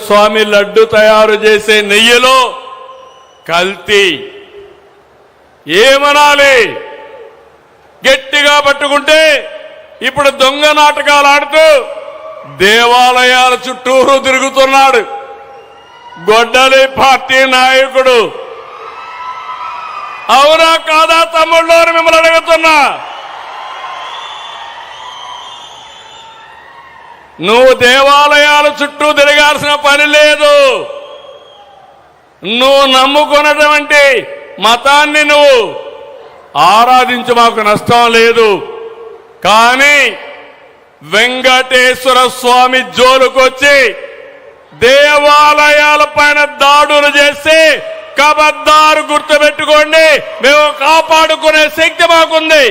స్వామి లడ్డు తయారు చేసే నెయ్యిలో కల్తీ. ఏమనాలి? గట్టిగా పట్టుకుంటే ఇప్పుడు దొంగ నాటకాలు ఆడుతూ దేవాలయాల చుట్టూరు తిరుగుతున్నాడు గొడ్డలి పార్టీ నాయకుడు. అవునా కాదా తమ్ముళ్ళు అని మిమ్మల్ని అడుగుతున్నా. నువ్వు దేవాలయాల చుట్టూ తిరగాల్సిన పని లేదు. నువ్వు నమ్ముకున్నటువంటి మతాన్ని నువ్వు ఆరాధించు, మాకు నష్టం లేదు. కానీ వెంకటేశ్వర స్వామి జోలుకొచ్చి దేవాలయాల పైన దాడులు చేస్తే కబద్దారు గుర్తుపెట్టుకోండి, మేము కాపాడుకునే శక్తి మాకుంది.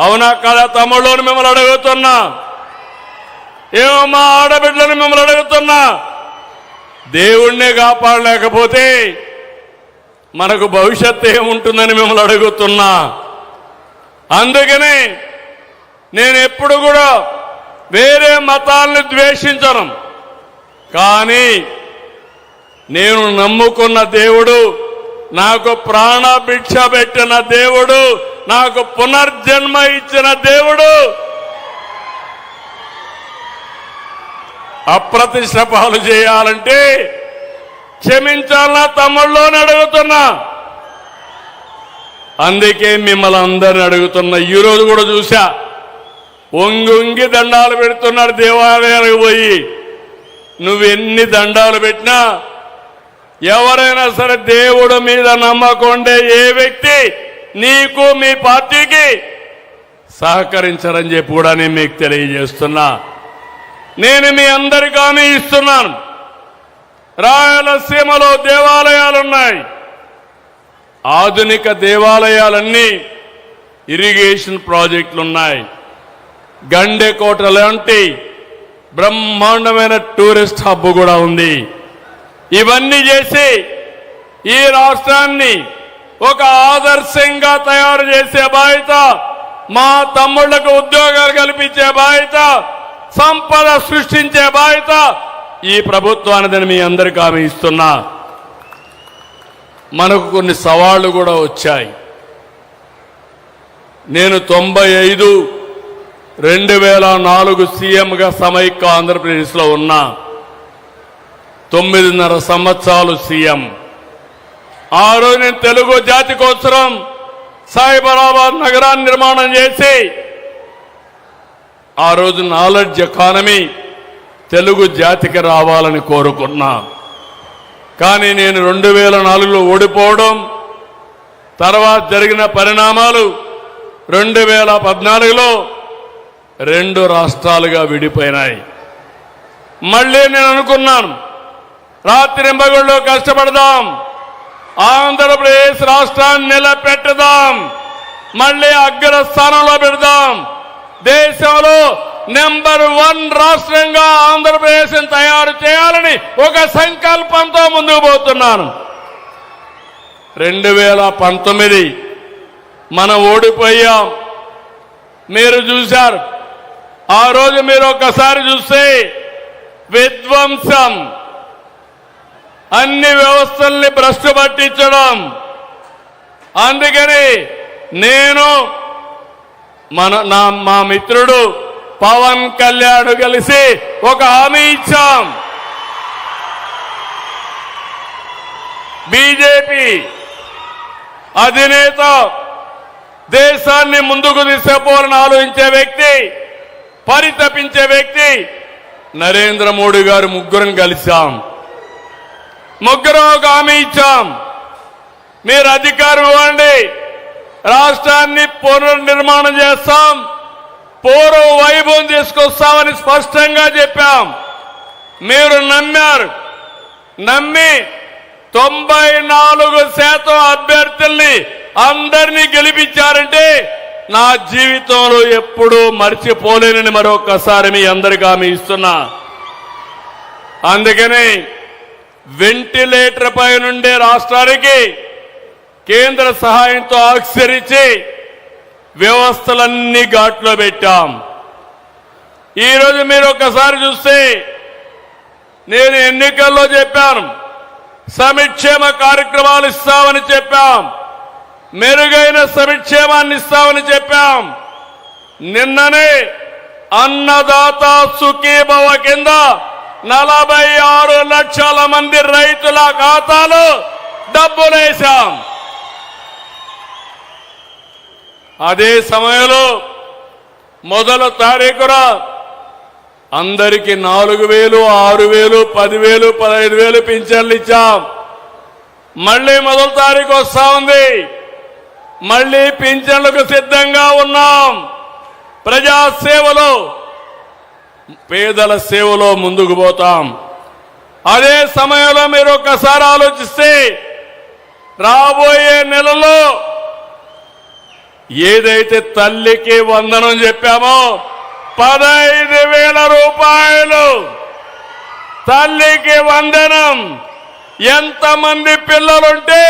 అవునా కదా తమ్ముళ్ళని మిమ్మల్ని అడుగుతున్నా. ఏమో మా ఆడబిడ్డలను మిమ్మల్ని అడుగుతున్నా. దేవుణ్ణే కాపాడలేకపోతే మనకు భవిష్యత్తు ఏముంటుందని మిమ్మల్ని అడుగుతున్నా. అందుకని నేను ఎప్పుడు కూడా వేరే మతాలను ద్వేషించను. కానీ నేను నమ్ముకున్న దేవుడు, నాకు ప్రాణభిక్ష పెట్టిన దేవుడు, నాకు పునర్జన్మ ఇచ్చిన దేవుడు అప్రతిష్ట పాలు చేయాలంటే క్షమించాలన్నా తమ్ముళ్ళని అడుగుతున్నా. అందుకే మిమ్మల్ని అందరిని అడుగుతున్నా. ఈరోజు కూడా చూశా, ఒంగి దండాలు పెడుతున్నాడు దేవాలయాలకు పోయి. నువ్వెన్ని దండాలు పెట్టినా ఎవరైనా సరే దేవుడు మీద నమ్మకుండే ఏ వ్యక్తి నీకు మీ పార్టీకి సహకరించరని చెప్పి కూడా నేను మీకు తెలియజేస్తున్నా. నేను మీ అందరికీ హామీ ఇస్తున్నాను. రాయలసీమలో దేవాలయాలున్నాయి. ఆధునిక దేవాలయాలన్నీ ఇరిగేషన్ ప్రాజెక్టులున్నాయి. గండెకోట లాంటి బ్రహ్మాండమైన టూరిస్ట్ హబ్ కూడా ఉంది. ఇవన్నీ చేసి ఈ రాష్ట్రాన్ని ఒక ఆదర్శంగా తయారు చేసే బాధ్యత, మా తమ్ముళ్లకు ఉద్యోగాలు కల్పించే బాధ్యత, సంపద సృష్టించే బాధ్యత ఈ ప్రభుత్వానిదని మీ అందరికీ హామీ ఇస్తున్నా. మనకు కొన్ని సవాళ్లు కూడా వచ్చాయి. నేను 95-2004 సీఎంగా సమైక్య ఆంధ్రప్రదేశ్లో ఉన్నా. 9.5 సంవత్సరాలు సీఎం. ఆ రోజు నేను తెలుగు జాతి కోసం సైబరాబాద్ నగరాన్ని నిర్మాణం చేసి ఆ రోజు నాలెడ్జ్ ఎకానమీ తెలుగు జాతికి రావాలని కోరుకున్నా. కానీ నేను 2004లో ఓడిపోవడం, తర్వాత జరిగిన పరిణామాలు 2014లో 2 రాష్ట్రాలుగా విడిపోయినాయి. మళ్ళీ నేను అనుకున్నాను, రాత్రింబగళ్ళు కష్టపడదాం, ఆంధ్రప్రదేశ్ రాష్ట్రాన్ని నిలబెట్టుదాం, మళ్ళీ అగ్రస్థానంలో పెడదాం, దేశంలో నెంబర్ 1 రాష్ట్రంగా ఆంధ్రప్రదేశ్ తయారు చేయాలని ఒక సంకల్పంతో ముందుకు పోతున్నాను. 2019 మనం ఓడిపోయాం. మీరు చూశారు. ఆ రోజు మీరు ఒక్కసారి చూస్తే విధ్వంసం, అన్ని వ్యవస్థల్ని భ్రష్టు పట్టించడం. అందుకని నేను మా మిత్రుడు పవన్ కళ్యాణ్ కలిసి ఒక హామీ ఇచ్చాం. బీజేపీ అధినేత దేశాన్ని ముందుకు తీసుకుపోవాలని ఆలోచించే వ్యక్తి, పరితపించే వ్యక్తి నరేంద్ర మోడీ గారు. ముగ్గురం కలిసాం. ముగ్గురం ఒక హామీ ఇచ్చాం. మీరు అధికారం ఇవ్వండి, రాష్ట్రాన్ని పునర్నిర్మాణం చేస్తాం, పూర్వ వైభవం తీసుకొస్తామని స్పష్టంగా చెప్పాం. మీరు నమ్మారు. నమ్మి 94% అభ్యర్థుల్ని అందరినీ గెలిపించారంటే నా జీవితంలో ఎప్పుడూ మర్చిపోలేనని మరొకసారి మీ అందరికీ హామీ ఇస్తున్నా. అందుకని వెంటిలేటర్ పై నుండే రాష్ట్రానికి కేంద్ర సహాయంతో ఆక్సిజన్ ఇచ్చి వ్యవస్థలన్నీ ఘాట్లో పెట్టాం. ఈరోజు మీరు ఒక్కసారి చూస్తే నేను ఎన్నికల్లో చెప్పాను, సంక్షేమ కార్యక్రమాలు ఇస్తామని చెప్పాం, మెరుగైన సంక్షేమాన్ని ఇస్తామని చెప్పాం. నిన్ననే అన్నదాత సుఖీభవ కింద 46 లక్షల మంది రైతుల ఖాతాలో డబ్బులేశాం. అదే సమయంలో మొదటి తారీఖున అందరికీ 4,000, 6,000, 10,000, 15,000 పింఛన్లు ఇచ్చాం. మళ్లీ మొదటి తారీఖు వస్తా ఉంది. మళ్లీ పింఛన్లకు సిద్ధంగా ఉన్నాం. ప్రజాసేవలో పేదల సేవలో ముందుకు పోతాం. అదే సమయంలో మీరు ఒక్కసారి ఆలోచిస్తే రాబోయే నెలలో ఏదైతే తల్లికి వందనం చెప్పామో 15,000 రూపాయలు తల్లికి వందనం. ఎంతమంది పిల్లలుంటే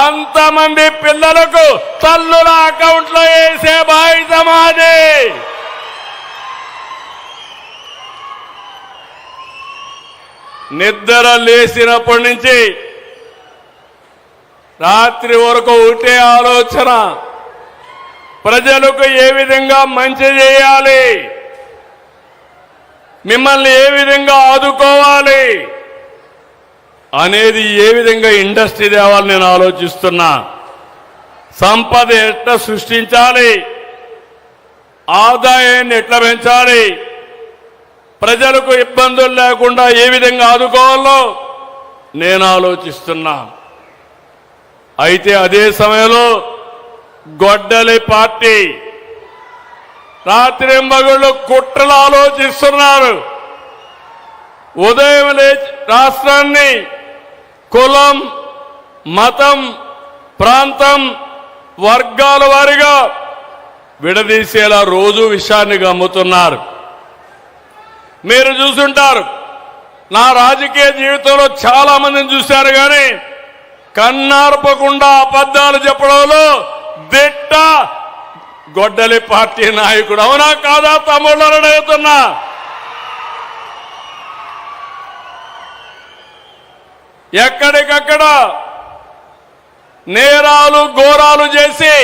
అంతమంది పిల్లలకు తల్లుల అకౌంట్లో వేసే బాధ్యత మాది. నిద్ర లేచినప్పటి నుంచి రాత్రి వరకు ఒకటే ఆలోచన, ప్రజలకు ఏ విధంగా మంచి చేయాలి, మిమ్మల్ని ఏ విధంగా ఆదుకోవాలి అనేది, ఏ విధంగా ఇండస్ట్రీ తేవాలని నేను ఆలోచిస్తున్నా. సంపద ఎట్లా సృష్టించాలి, ఆదాయాన్ని ఎట్లా పెంచాలి, ప్రజలకు ఇబ్బందులు లేకుండా ఏ విధంగా ఆదుకోవాలో నేను ఆలోచిస్తున్నా. అయితే అదే సమయంలో గొడ్డలి పార్టీ రాత్రింబగళ్ళు కుట్రలు ఆలోచిస్తున్నారు. ఉదయం లేచి రాష్ట్రాన్ని కులం, మతం, ప్రాంతం, వర్గాల వారిగా విడదీసేలా రోజు విషయాన్ని గమ్ముతున్నారు. మీరు చూసుంటారు, నా రాజకీయ జీవితంలో చాలా మందిని చూశారు, కానీ కన్నార్పకుండా అబద్ధాలు చెప్పడంలో దిట్ట గొడ్డలి పార్టీ నాయకుడు. అవునా కాదా తమ్ముళ్ళని అడుగుతున్నా. ఎక్కడికక్కడ నేరాలు ఘోరాలు చేసి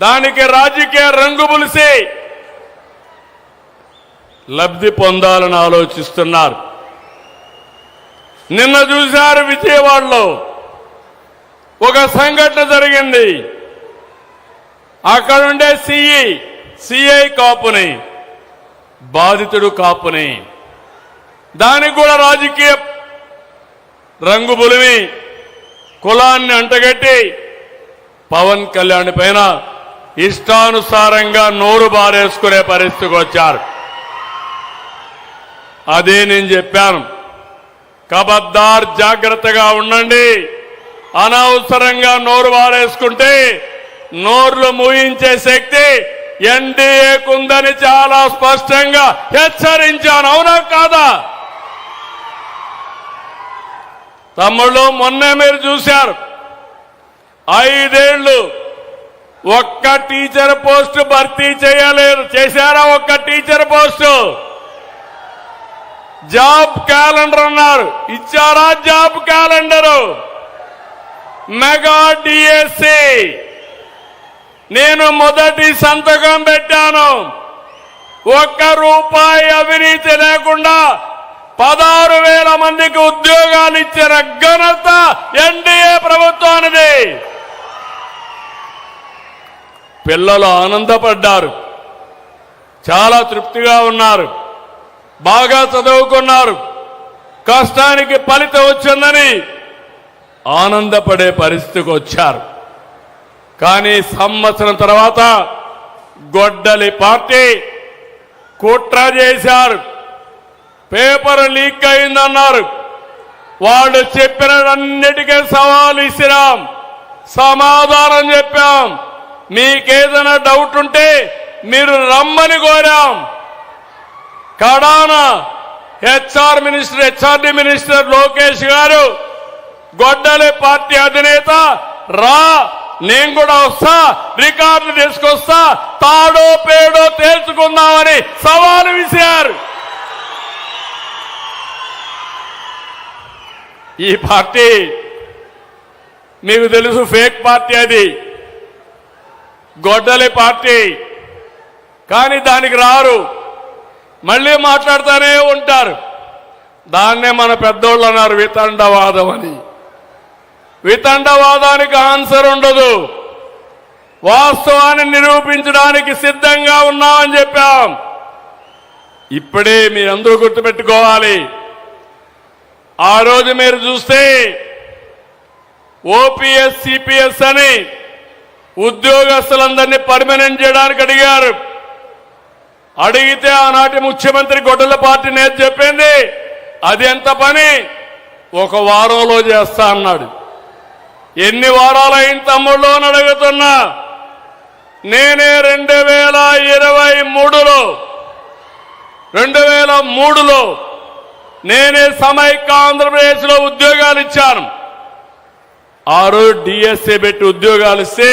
దానికి రాజకీయ రంగు పులిసి లబ్ధి పొందాలని ఆలోచిస్తున్నారు. నిన్న చూశారు విజయవాడలో ఒక సంఘటన జరిగింది. అక్కడుండే సిఐ కాపుని, బాధితుడు కాపుని, దానికి కూడా రాజకీయ రంగు పులిమి కులాన్ని అంటగట్టి పవన్ కళ్యాణ్ పైన ఇష్టానుసారంగా నోరు బారేసుకునే పరిస్థితికి వచ్చారు. అదే నేను చెప్పాను, ఖబర్దార్ జాగ్రత్తగా ఉండండి. అనవసరంగా నోరు బారేసుకుంటే నోర్లు మూయించే శక్తి ఎన్డీఏకుందని చాలా స్పష్టంగా హెచ్చరించాను. అవునా కాదా తమ్ముళ్ళు? మొన్నే మీరు చూశారు, 5 ఏళ్లు ఒక్క టీచర్ పోస్టు భర్తీ చేయలేరు. చేశారా ఒక్క టీచర్ పోస్టు? జాబ్ క్యాలెండర్ అన్నారు, ఇచ్చారా జాబ్ క్యాలెండరు? మెగా డిఎస్సి నేను మొదటి సంతకం పెట్టాను. ₹1 అవినీతి లేకుండా 16,000 మందికి ఉద్యోగాలు ఇచ్చిన ఘనత ఎన్డీఏ ప్రభుత్వానిది. పిల్లలు ఆనందపడ్డారు, చాలా తృప్తిగా ఉన్నారు, బాగా చదువుకున్నారు, కష్టానికి ఫలితం వచ్చిందని ఆనందపడే పరిస్థితికి వచ్చారు. కానీ సంవత్సరం తర్వాత గొడ్డలి పార్టీ కుట్ర చేశారు. పేపర్ లీక్ అయిందన్నారు. వాళ్ళు చెప్పినన్నిటికీ సవాలు ఇచ్చినాం, సమాధానం చెప్పాం. మీకేదైనా డౌట్ ఉంటే మీరు రమ్మని కోరాం. కడాన హెచ్ఆర్డీ మినిస్టర్ లోకేష్ గారు, గొడ్డలి పార్టీ అధినేత, రా నేను కూడా వస్తా, రికార్డులు తీసుకొస్తా, తాడో పేడో తేల్చుకుందామని సవాలు విసిరారు. ఈ పార్టీ మీకు తెలుసు, ఫేక్ పార్టీ, అది గొడ్డలి పార్టీ. కానీ దానికి రారు, మళ్ళీ మాట్లాడుతూనే ఉంటారు. దాన్నే మన పెద్దోళ్ళు అన్నారు వితండవాదం అని. వితండవాదానికి ఆన్సర్ ఉండదు. వాస్తవాన్ని నిరూపించడానికి సిద్ధంగా ఉన్నామని చెప్పాం. ఇప్పుడే మీరందరూ గుర్తుపెట్టుకోవాలి. ఆ రోజు మీరు చూస్తే ఓపీఎస్ సిపిఎస్ అని ఉద్యోగస్తులందరినీ పర్మనెంట్ చేయడానికి అడిగారు. అడిగితే ఆనాటి ముఖ్యమంత్రి గొడ్డల పార్టీ నేత చెప్పింది, అది ఎంత పని, 1 వారంలో చేస్తా అన్నాడు. ఎన్ని వారాలు అయిన తమ్ముళ్ళు అని అడుగుతున్నా. నేనే 2003లో నేనే సమైక్య ఆంధ్రప్రదేశ్లో ఉద్యోగాలు ఇచ్చాను. ఆ రోజు డిఎస్ఏ పెట్టి ఉద్యోగాలు ఇస్తే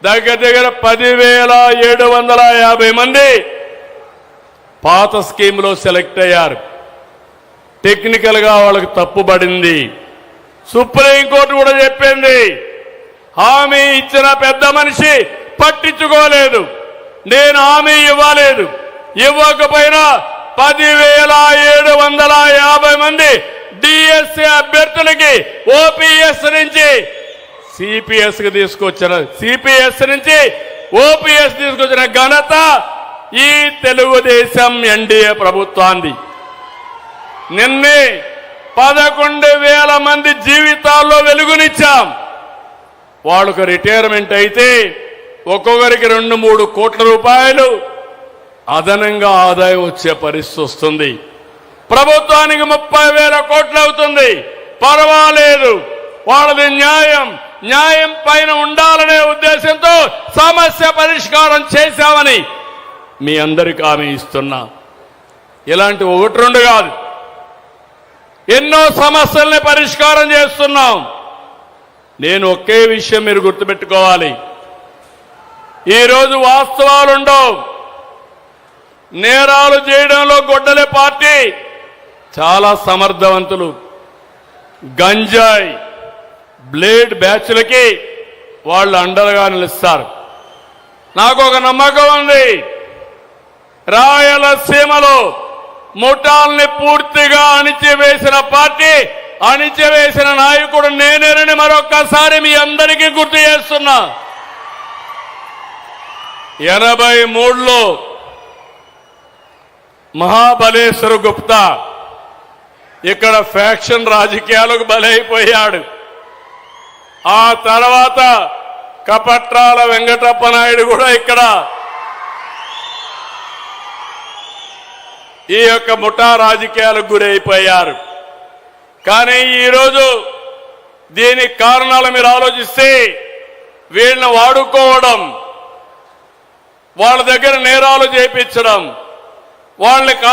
దగ్గర 10,750 మంది పాత స్కీమ్లో సెలెక్ట్ అయ్యారు. టెక్నికల్ గా వాళ్ళకి తప్పుబడింది. సుప్రీంకోర్టు కూడా చెప్పింది, హామీ ఇచ్చిన పెద్ద మనిషి పట్టించుకోలేదు. నేను హామీ ఇవ్వలేదు, ఇవ్వకపోయినా 10,750 మంది డిఎస్ఏ అభ్యర్థులకి ఓపీఎస్ నుంచి సిపిఎస్ కి తీసుకొచ్చిన, సిపిఎస్ నుంచి ఓపీఎస్ తీసుకొచ్చిన ఘనత ఈ తెలుగుదేశం ఎన్డీఏ ప్రభుత్వాన్ని. నిన్నే 11,000 మంది జీవితాల్లో వెలుగునిచ్చాం. వాళ్ళకు రిటైర్మెంట్ అయితే ఒక్కొక్కరికి 2-3 కోట్ల రూపాయలు అదనంగా ఆదాయం వచ్చే పరిస్థితి వస్తుంది. ప్రభుత్వానికి 30,000 కోట్లు అవుతుంది. పర్వాలేదు, వాళ్ళది న్యాయం పైన ఉండాలనే ఉద్దేశంతో సమస్య పరిష్కారం చేశామని మీ అందరికీ హామీ ఇస్తున్నా. ఇలాంటి 1-2 కాదు, ఎన్నో సమస్యల్ని పరిష్కారం చేస్తున్నాం. నేను ఒకే విషయం మీరు గుర్తుపెట్టుకోవాలి, ఈరోజు వాస్తవాలుండవు. నేరాలు చేయడంలో గొడ్డలి పార్టీ చాలా సమర్థవంతులు. గంజాయి బ్లేడ్ బ్యాచ్లకి వాళ్ళు అండగా నిలుస్తారు. నాకు ఒక నమ్మకం ఉంది, రాయలసీమలో ముఠాల్ని పూర్తిగా అణిచివేసిన పార్టీ, అణిచివేసిన నాయకుడు నేనేనని మరొక్కసారి మీ అందరికీ గుర్తు చేస్తున్నా. 83లో మహాబలేశ్వర గుప్తా ఇక్కడ ఫ్యాక్షన్ రాజకీయాలకు బలైపోయాడు. ఆ తర్వాత కపట్రాల వెంకటప్ప నాయుడు కూడా ఇక్కడ ఈ యొక్క ముఠా రాజకీయాలకు గురైపోయారు. కానీ ఈరోజు దీనికి కారణాలు మీరు ఆలోచిస్తే, వీళ్ళని వాడుకోవడం, వాళ్ళ దగ్గర నేరాలు చేయించడం, వాళ్ళని